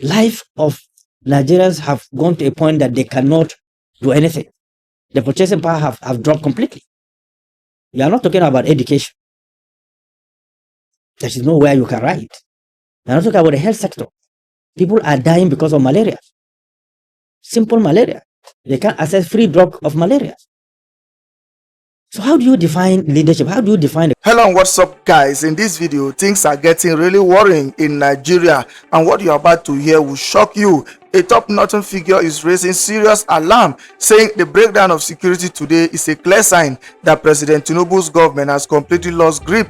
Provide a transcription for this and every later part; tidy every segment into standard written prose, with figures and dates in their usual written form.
life of Nigerians have gone to a point that they cannot do anything. The purchasing power have dropped completely. We are not talking about education. There is nowhere you can write. We are not talking about the health sector. People are dying because of malaria. Simple malaria. They can't access free drug of malaria. So how do you define leadership? How do you define it? Hello and what's up, guys? In this video, things are getting really worrying in Nigeria, and what you're about to hear will shock you. A top northern figure is raising serious alarm, saying the breakdown of security today is a clear sign that President Tinubu's government has completely lost grip,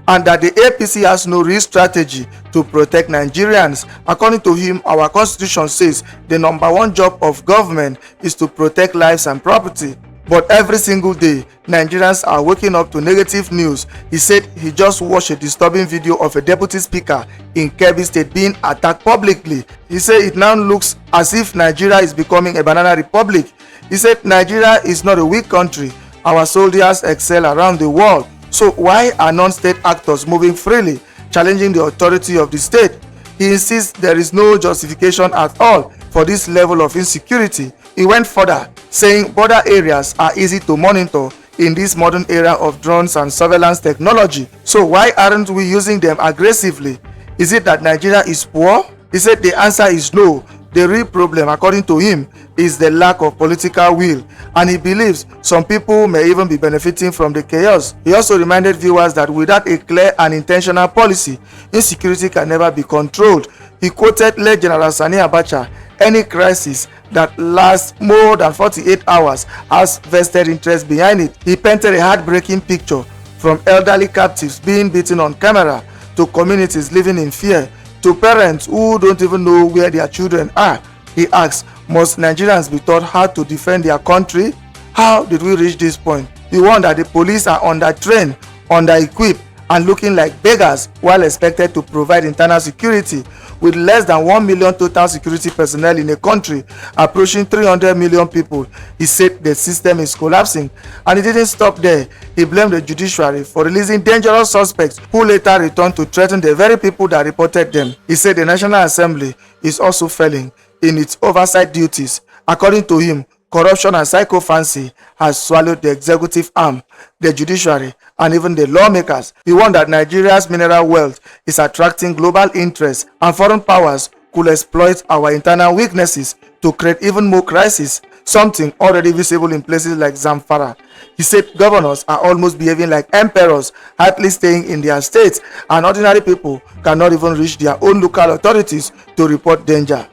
and that the APC has no real strategy to protect Nigerians. According to him, our constitution says the #1 job of government is to protect lives and property. But every single day, Nigerians are waking up to negative news. He said he just watched a disturbing video of a deputy speaker in Kebbi State being attacked publicly. He said it now looks as if Nigeria is becoming a banana republic. He said Nigeria is not a weak country. Our soldiers excel around the world. So why are non-state actors moving freely, challenging the authority of the state? He insists there is no justification at all for this level of insecurity. He went further, saying border areas are easy to monitor in this modern era of drones and surveillance technology. So why aren't we using them aggressively? Is it that Nigeria is poor? He said the answer is no. The real problem, according to him, is the lack of political will, and he believes some people may even be benefiting from the chaos. He also reminded viewers that without a clear and intentional policy, insecurity can never be controlled. He quoted late General Sani Abacha, "Any crisis that lasts more than 48 hours has vested interest behind it." He painted a heartbreaking picture, from elderly captives being beaten on camera, to communities living in fear, to parents who don't even know where their children are. He asked, must Nigerians be taught how to defend their country? How did we reach this point? He warned that the police are under-trained, under-equipped, and looking like beggars while expected to provide internal security. With less than 1 million total security personnel in a country approaching 300 million people, he said the system is collapsing. And he didn't stop there. He blamed the judiciary for releasing dangerous suspects who later returned to threaten the very people that reported them. He said the National Assembly is also failing in its oversight duties. According to him, corruption and sycophancy has swallowed the executive arm, the judiciary, and even the lawmakers. He warned that Nigeria's mineral wealth is attracting global interest, and foreign powers could exploit our internal weaknesses to create even more crises, something already visible in places like Zamfara. He said governors are almost behaving like emperors, hardly staying in their states, and ordinary people cannot even reach their own local authorities to report danger.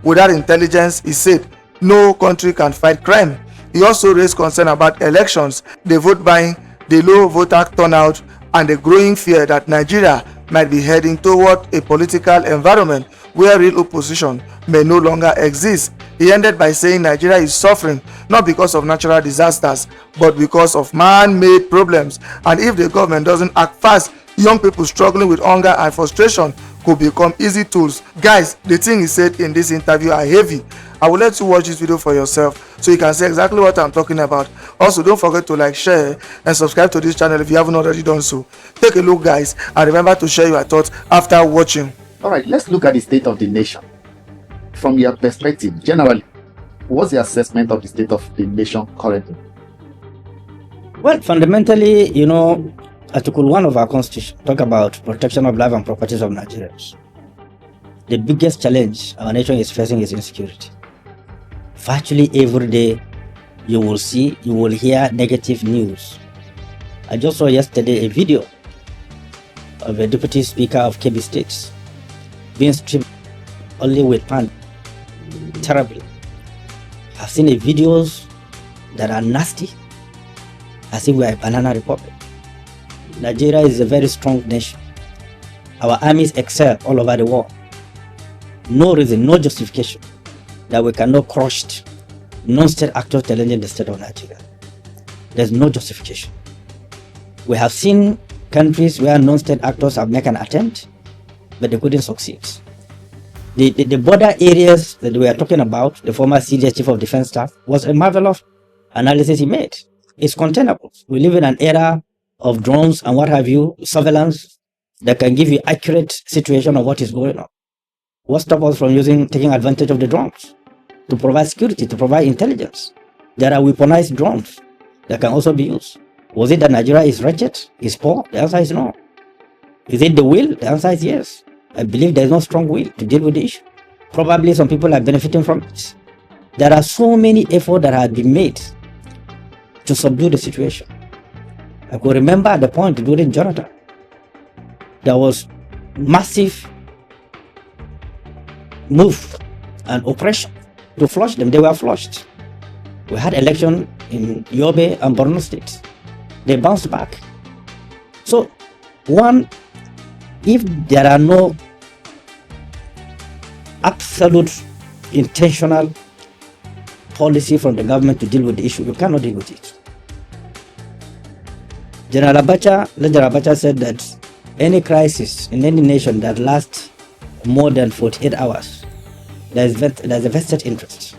Without intelligence, he said, no country can fight crime. He also raised concern about elections, the vote buying, the low voter turnout, and the growing fear that Nigeria might be heading toward a political environment where real opposition may no longer exist. He ended by saying Nigeria is suffering not because of natural disasters, but because of man-made problems. And if the government doesn't act fast, young people struggling with hunger and frustration could become easy tools. Guys, the thing he said in this interview are heavy. I will let you watch this video for yourself so you can see exactly what I'm talking about. Also, don't forget to like, share, and subscribe to this channel if you haven't already done so. Take a look, guys, and remember to share your thoughts after watching. All right, let's look at the state of the nation. From your perspective, generally, what's the assessment of the state of the nation currently? Well, fundamentally, Article 1 of our Constitution talk about protection of life and properties of Nigerians. The biggest challenge our nation is facing is insecurity. Virtually every day, you will hear negative news. I just saw yesterday a video of a deputy speaker of Kebbi State being stripped only with pan. Terribly. I've seen videos that are nasty, as if we are a banana republic. Nigeria is a very strong nation. Our armies excel all over the world. No reason, no justification that we cannot crush non-state actors challenging the state of Nigeria. There's no justification. We have seen countries where non-state actors have made an attempt, but they couldn't succeed. The border areas that we are talking about, the former CDS Chief of Defense Staff, was a marvelous analysis he made. It's containable. We live in an era of drones and what have you, surveillance that can give you accurate situation of what is going on. What stops us from taking advantage of the drones to provide security, to provide intelligence? There are weaponized drones that can also be used. Was it that Nigeria is wretched, is poor? The answer is no. Is it the will? The answer is yes. I believe there is no strong will to deal with the issue. Probably some people are benefiting from it. There are so many efforts that have been made to subdue the situation. I could remember at the point during Jonathan, there was massive move and oppression to flush them. They were flushed. We had election in Yobe and Borno State. They bounced back. So, one, if there are no absolute intentional policy from the government to deal with the issue, you cannot deal with it. General Abacha said that any crisis in any nation that lasts more than 48 hours, there's a vested interest.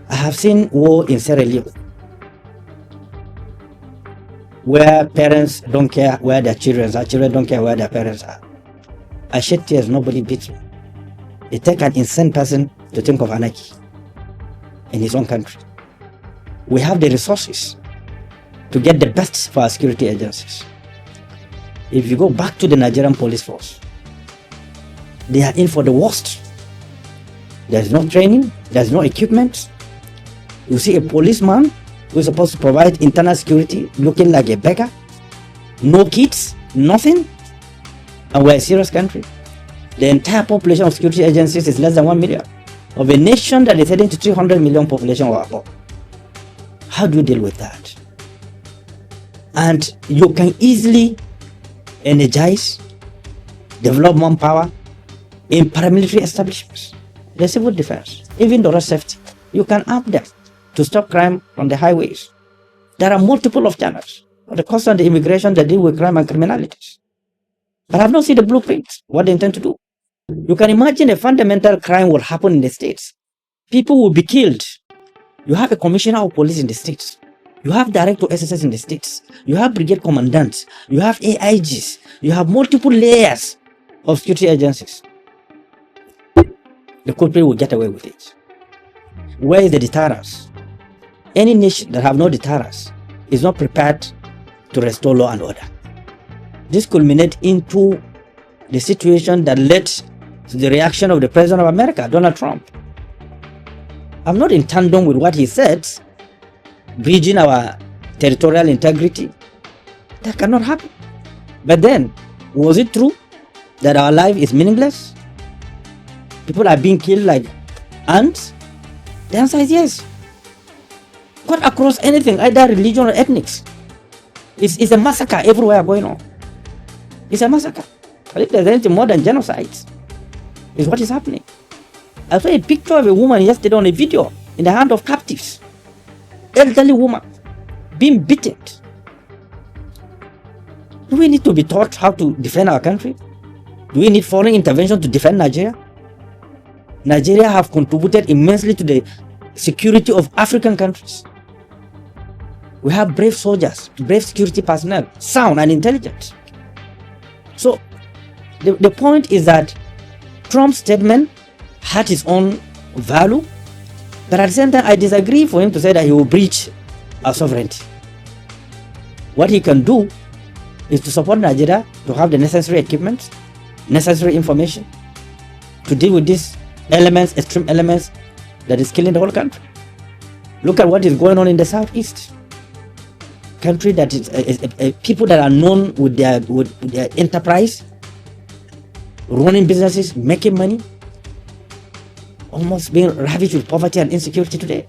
I have seen war in Sierra Leone, where parents don't care where their children are, children don't care where their parents are. I shed tears, nobody beats me. It takes an insane person to think of anarchy in his own country. We have the resources to get the best for our security agencies. If you go back to the Nigerian police force, they are in for the worst. There's no training, there's no equipment. You see a policeman who is supposed to provide internal security looking like a beggar, no kids, nothing, and we're a serious country. The entire population of security agencies is less than 1 million, of a nation that is heading to 300 million population or above. How do you deal with that? And you can easily energize, develop manpower in paramilitary establishments, the civil defense, even the road safety. You can up them to stop crime on the highways. There are multiple of channels. The cost of the immigration that deal with crime and criminalities. But I've not seen the blueprint, what they intend to do. You can imagine a fundamental crime will happen in the states. People will be killed. You have a commissioner of police in the states. You have director SSS in the states. You have brigade commandants. You have AIGs. You have multiple layers of security agencies. The culprit will get away with it. Where is the deterrence? Any nation that have no deterrence is not prepared to restore law and order. This culminates into the situation that led to the reaction of the President of America, Donald Trump. I'm not in tandem with what he said, breaching our territorial integrity. That cannot happen. But then, was it true that our life is meaningless? People are being killed like ants? The answer is yes. Cut across anything, either religion or ethnics. It's a massacre everywhere going on. It's a massacre. But if there's anything more than genocide, it's what is happening. I saw a picture of a woman yesterday on a video in the hand of captives. Elderly woman being beaten. Do we need to be taught how to defend our country? Do we need foreign intervention to defend Nigeria? Nigeria have contributed immensely to the security of African countries. We have brave soldiers, brave security personnel, sound and intelligent. So the point is that Trump's statement had its own value, but at the same time I disagree for him to say that he will breach our sovereignty. What he can do is to support Nigeria to have the necessary equipment, necessary information to deal with these elements, extreme elements that is killing the whole country. Look at what is going on in the southeast. Country that is people that are known with their enterprise, running businesses, making money, almost being ravaged with poverty and insecurity today.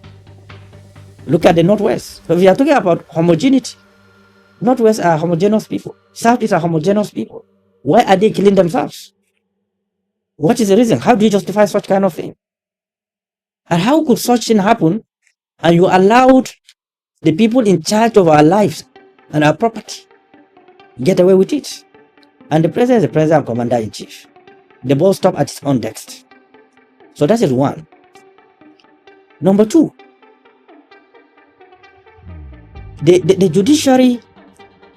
Look at the Northwest. So if we are talking about homogeneity, Northwest are homogeneous people. Southeast are homogeneous people. Why are they killing themselves? What is the reason? How do you justify such kind of thing? And how could such thing happen and you allowed the people in charge of our lives and our property get away with it? And the president is the president and commander-in-chief. The ball stops at his own desk. So that is one. Number two, the judiciary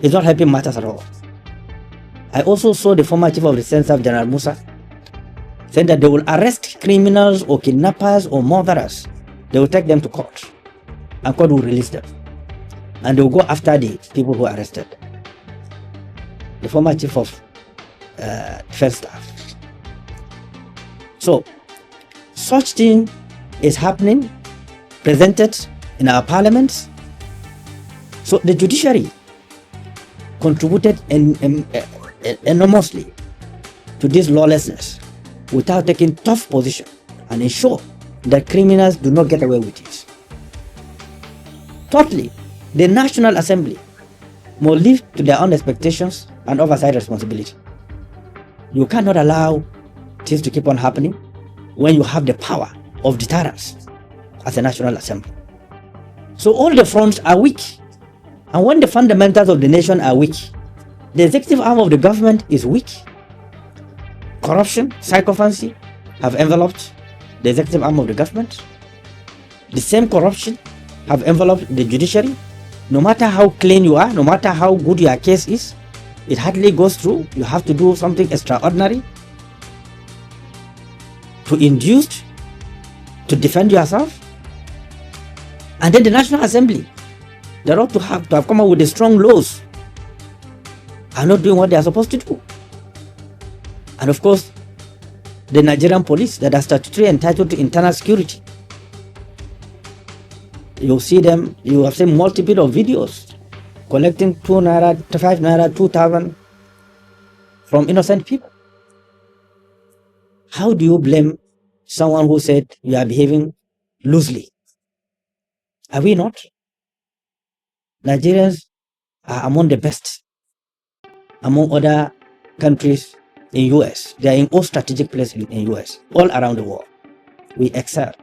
is not helping matters at all. I also saw the former chief of the defense staff, General Musa, saying that they will arrest criminals or kidnappers or murderers. They will take them to court, and court will release them. And they will go after the people who are arrested. The former chief of defense staff. So, such thing is happening, presented in our parliaments. So the judiciary contributed enormously to this lawlessness without taking tough position and ensure that criminals do not get away with it. Thirdly, the National Assembly must live to their own expectations and oversight responsibility. You cannot allow things to keep on happening when you have the power of deterrence as a National Assembly. So all the fronts are weak. And when the fundamentals of the nation are weak, the executive arm of the government is weak. Corruption, sycophancy have enveloped the executive arm of the government. The same corruption have enveloped the judiciary. No matter how clean you are, no matter how good your case is, it hardly goes through. You have to do something extraordinary to induce, to defend yourself. And then the National Assembly, they ought to have come up with the strong laws, are not doing what they are supposed to do. And of course, the Nigerian police that are statutorily entitled to internal security. You'll see them, you have seen multiple of videos collecting 2 naira, 5 naira, 2,000 from innocent people. How do you blame someone who said you are behaving loosely? Are we not? Nigerians are among the best among other countries in US. They are in all strategic places in US, all around the world. We excel.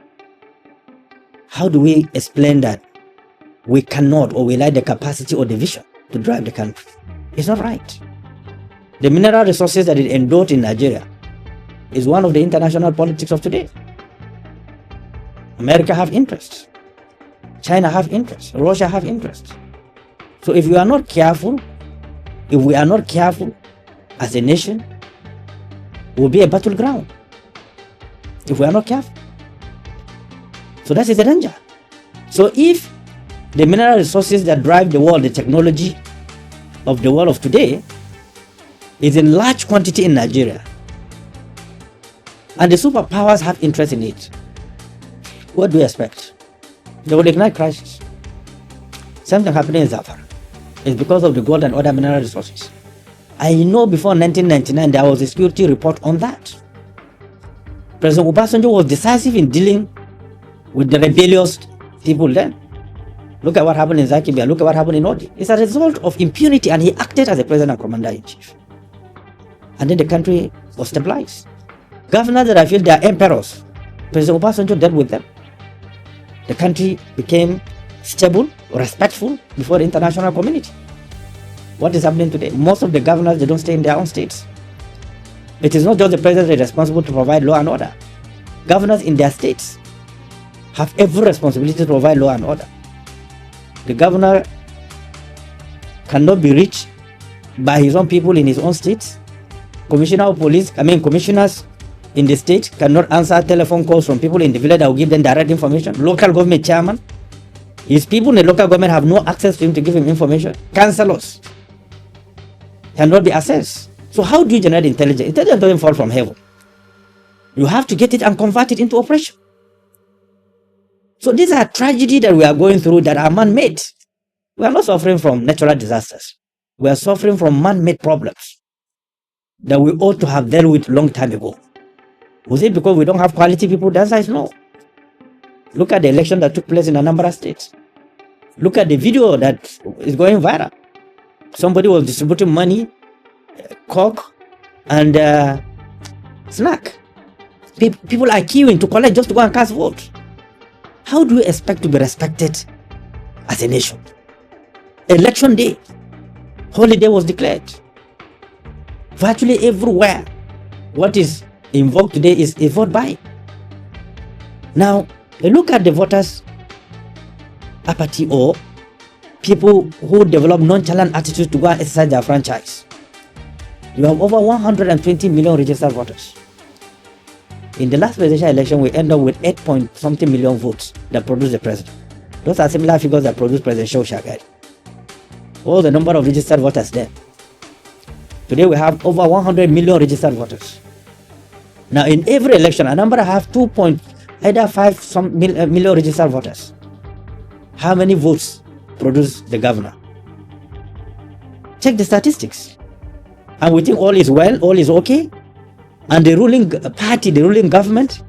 How do we explain that we cannot, or we lack the capacity or the vision to drive the country? It's not right. The mineral resources that it endowed in Nigeria is one of the international politics of today. America have interests. China have interests. Russia have interests. So if we are not careful, if we are not careful as a nation, it will be a battleground. If we are not careful. So that is the danger. So if the mineral resources that drive the world, the technology of the world of today, is in large quantity in Nigeria, and the superpowers have interest in it, what do we expect? They will ignite crisis. Something happening in Zafar. It's because of the gold and other mineral resources. I know before 1999 there was a security report on that. President Obasanjo was decisive in dealing with the rebellious people then. Look at what happened in Zakibia, look at what happened in Odi. It's a result of impunity, and he acted as a president and commander-in-chief. And then the country was stabilized. Governors that I feel they are emperors, President Obasanjo dealt with them. The country became stable, respectful before the international community. What is happening today? Most of the governors, they don't stay in their own states. It is not just the president that is responsible to provide law and order. Governors in their states have every responsibility to provide law and order. The governor cannot be reached by his own people in his own states. Commissioners in the state cannot answer telephone calls from people in the village that will give them direct information. Local government chairman, his people in the local government have no access to him to give him information. Councillors cannot be accessed. So how do you generate intelligence? Intelligence doesn't fall from heaven. You have to get it and convert it into operation. So these are tragedies that we are going through that are man-made. We are not suffering from natural disasters. We are suffering from man-made problems that we ought to have dealt with long time ago. Was it because we don't have quality people? The answer is no. Look at the election that took place in Anambra State. Look at the video that is going viral. Somebody was distributing money, coke, and snack. People are queuing to collect just to go and cast vote. How do you expect to be respected as a nation? Election day, holiday was declared. Virtually everywhere, what is invoked today is a vote buying. Now, look at the voters' apathy, or people who develop nonchalant attitudes to go and exercise their franchise. You have over 120 million registered voters. In the last presidential election, we end up with 8 point something million votes that produce the president. Those are similar figures that produce President Shehu Shagari. All the number of registered voters there. Today we have over 100 million registered voters. Now in every election, a number have 2.5 million registered voters. How many votes produce the governor? Check the statistics. And we think all is well, all is okay. And the ruling party, the ruling government,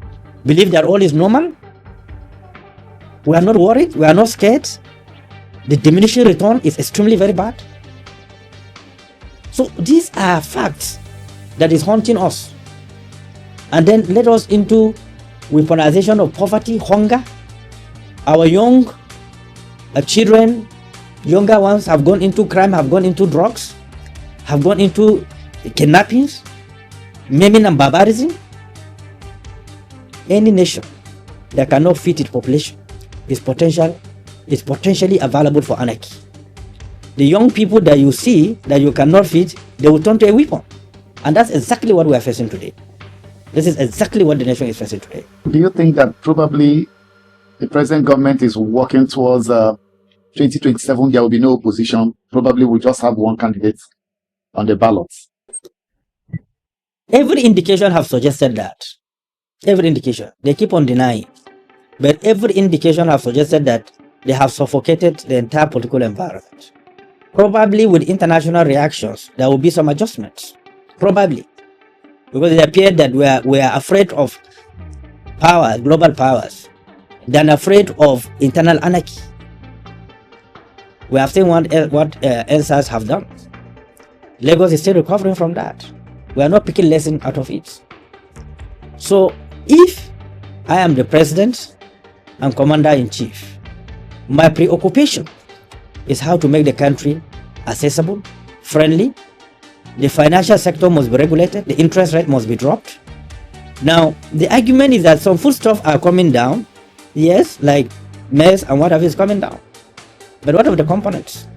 believe that all is normal. We are not worried, we are not scared. The diminishing return is extremely very bad. So these are facts that is haunting us. And then let us into weaponization of poverty, hunger. Our young children, younger ones have gone into crime, have gone into drugs, have gone into kidnappings, maiming and barbarism. Any nation that cannot feed its population is potentially available for anarchy. The young people that you see that you cannot feed, they will turn to a weapon. And that's exactly what we are facing today. This is exactly what the nation is facing today. Do you think that probably the present government is working towards 2027, there will be no opposition? Probably we'll just have one candidate on the ballots. Every indication have suggested that. Every indication. They keep on denying. But every indication have suggested that they have suffocated the entire political environment. Probably with international reactions, there will be some adjustments. Probably. Because it appeared that we are afraid of power, global powers, than afraid of internal anarchy. We have seen what NSAS have done. Lagos is still recovering from that. We are not picking lessons out of it. So if I am the president and commander-in-chief, my preoccupation is how to make the country accessible, friendly. The financial sector must be regulated. The interest rate must be dropped. Now, the argument is that some foodstuffs are coming down. Yes, like maize and whatever is coming down. But what of the components?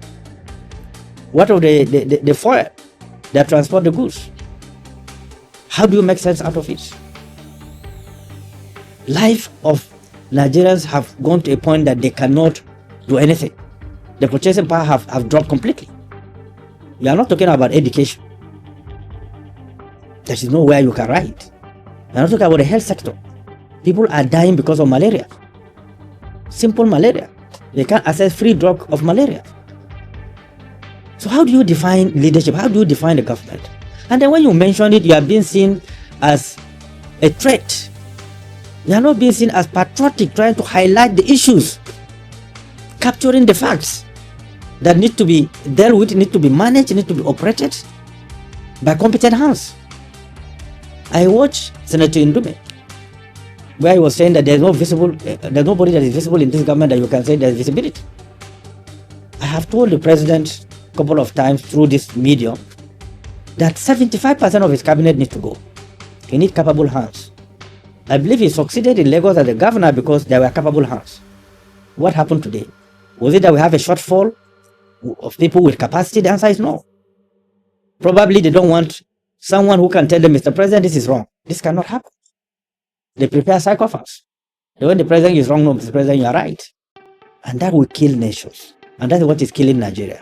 What of the foil that transport the goods? How do you make sense out of it? Life of Nigerians have gone to a point that they cannot do anything. The purchasing power have dropped completely. We are not talking about education. There is nowhere you can write. We are not talking about the health sector. People are dying because of malaria. Simple malaria. They can't access free drug of malaria. So how do you define leadership? How do you define the government? And then when you mention it, you are being seen as a threat. You are not being seen as patriotic, trying to highlight the issues, capturing the facts that need to be dealt with, need to be managed, need to be operated by competent hands. I watched Senator Indume, where he was saying that there's nobody that is visible in this government that you can say there's visibility. I have told the president a couple of times through this medium that 75% of his cabinet needs to go. He needs capable hands. I believe he succeeded in Lagos as a governor because there were capable hands. What happened today? Was it that we have a shortfall of people with capacity? The answer is no. Probably they don't want someone who can tell them, Mr. President, this is wrong. This cannot happen. They prepare psychophants. When the president is wrong, no, Mr. President, you are right. And that will kill nations. And that's what is killing Nigeria.